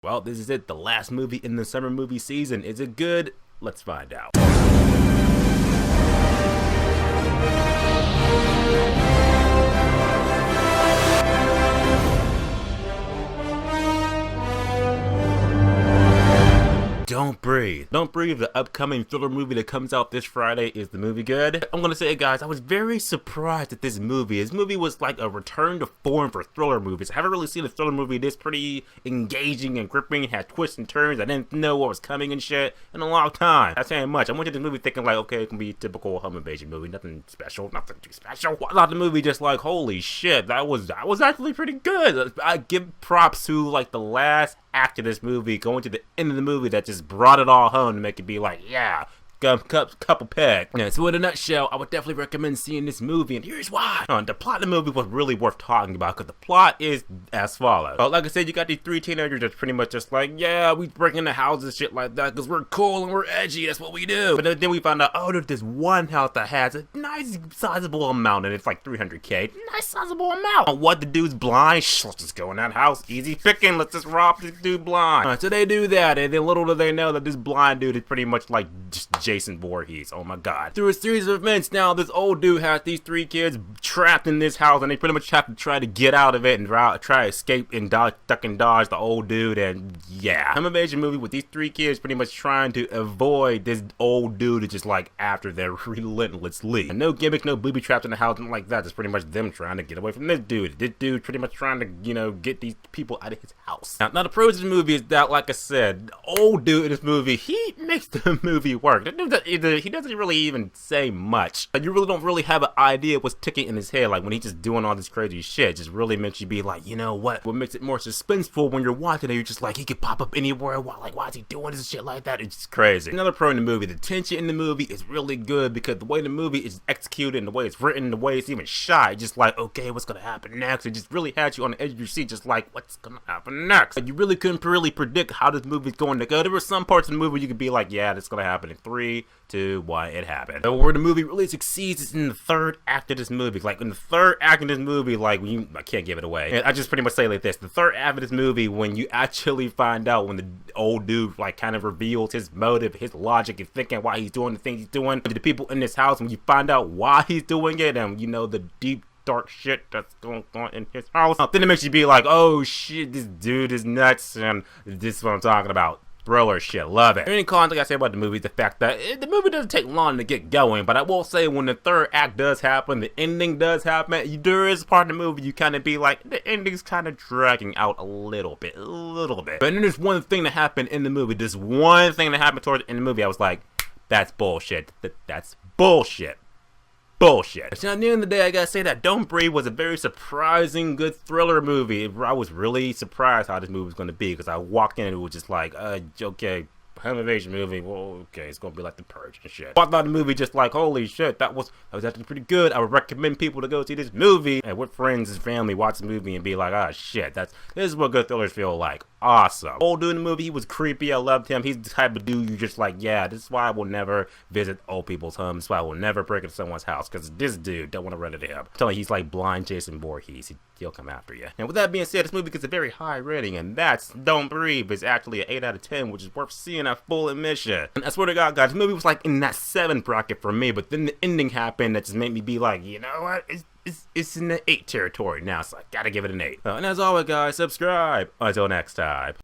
Well, this is it, the last movie in the summer movie season. Is it good? Let's find out. Don't Breathe. Don't Breathe, the upcoming thriller movie that comes out this Friday. Is the movie good? I'm gonna say it, guys, I was very surprised at this movie. This movie was like a return to form for thriller movies. I haven't really seen a thriller movie this pretty engaging and gripping, had twists and turns. I didn't know what was coming and shit in a long time. That's saying much. I went to this movie thinking like, okay, it can be a typical home invasion movie. Nothing special, nothing too special. I thought the movie just like, holy shit, that was actually pretty good. I give props to like the last act of this movie, going to the end of the movie that just brought it all home to make it be like, yeah, couple peg. Yeah, so in a nutshell, I would definitely recommend seeing this movie, and here's why. The plot of the movie was really worth talking about, because the plot is as follows. Like I said, you got these three teenagers that's pretty much just like, yeah, we break into houses and shit like that because we're cool and we're edgy, that's what we do. But then we found out, oh, there's this one house that has a nice sizable amount, and it's like 300K. Nice sizable amount. What, the dude's blind? Shh, let's just go in that house. Easy picking, let's just rob this dude blind. So they do that, and then little do they know that this blind dude is pretty much like just Jason Voorhees. Oh my god. Through a series of events, now this old dude has these three kids trapped in this house, and they pretty much have to try to get out of it and try to escape and duck and dodge the old dude. And yeah, home invasion movie with these three kids pretty much trying to avoid this old dude is just like after them relentlessly. And no gimmicks, no booby traps in the house, nothing like that. It's pretty much them trying to get away from this dude. This dude pretty much trying to, you know, get these people out of his house. Now the pros of the movie is that, like I said, the old dude in this movie, he makes the movie work. He doesn't really even say much. You really don't really have an idea what's ticking in his head. Like when he's just doing all this crazy shit, it just really makes you be like, you know what makes it more suspenseful when you're watching it, you're just like, he could pop up anywhere. Why is he doing this shit like that? It's just crazy. Another pro in the movie, the tension in the movie is really good, because the way the movie is executed and the way it's written, the way it's even shot, just like, okay, what's gonna happen next? It just really had you on the edge of your seat, just like, what's gonna happen next? You really couldn't really predict how this movie's going to go. There were some parts of the movie you could be like, yeah, this is gonna happen in 3, 2, 1, it happened. But where the movie really succeeds is in the third act of this movie. Like in the third act of this movie, like I can't give it away. And I just pretty much say it like this: the third act of this movie, when you actually find out, when the old dude like kind of reveals his motive, his logic, and thinking why he's doing the things he's doing to the people in this house, when you find out why he's doing it, and you know the deep dark shit that's going on in his house, then it makes you be like, oh shit, this dude is nuts, and this is what I'm talking about. Thriller shit, love it. Any con, like I say about the movie, the fact that the movie doesn't take long to get going, but I will say when the third act does happen, the ending does happen, there is a part of the movie you kind of be like, the ending's kind of dragging out a little bit. But then there's one thing that happened in the movie, this one thing that happened towards the end of the movie, I was like, that's bullshit. That's bullshit. Bullshit. So at the end of the day, I gotta say that Don't Breathe was a very surprising, good thriller movie. I was really surprised how this movie was gonna be, because I walked in and it was just like, okay, home invasion movie, well, okay, it's gonna be like The Purge and shit. I thought the movie just like, holy shit, that was actually pretty good. I would recommend people to go see this movie and with friends and family watch the movie and be like, ah, shit, this is what good thrillers feel like. Awesome. Old dude in the movie, he was creepy. I loved him. He's the type of dude you're just like, yeah, this is why I will never visit old people's homes. This is why I will never break into someone's house, because this dude don't want to run into him. I'm telling you, he's like blind Jason Voorhees. He'll come after you. And with that being said, this movie gets a very high rating, and that's Don't Breathe. It's actually an 8 out of 10, which is worth seeing at full admission. And I swear to God, guys, the movie was like in that 7 bracket for me, but then the ending happened that just made me be like, you know what? It's in the 8 territory now, so I gotta give it an 8. And as always, guys, subscribe. Until next time.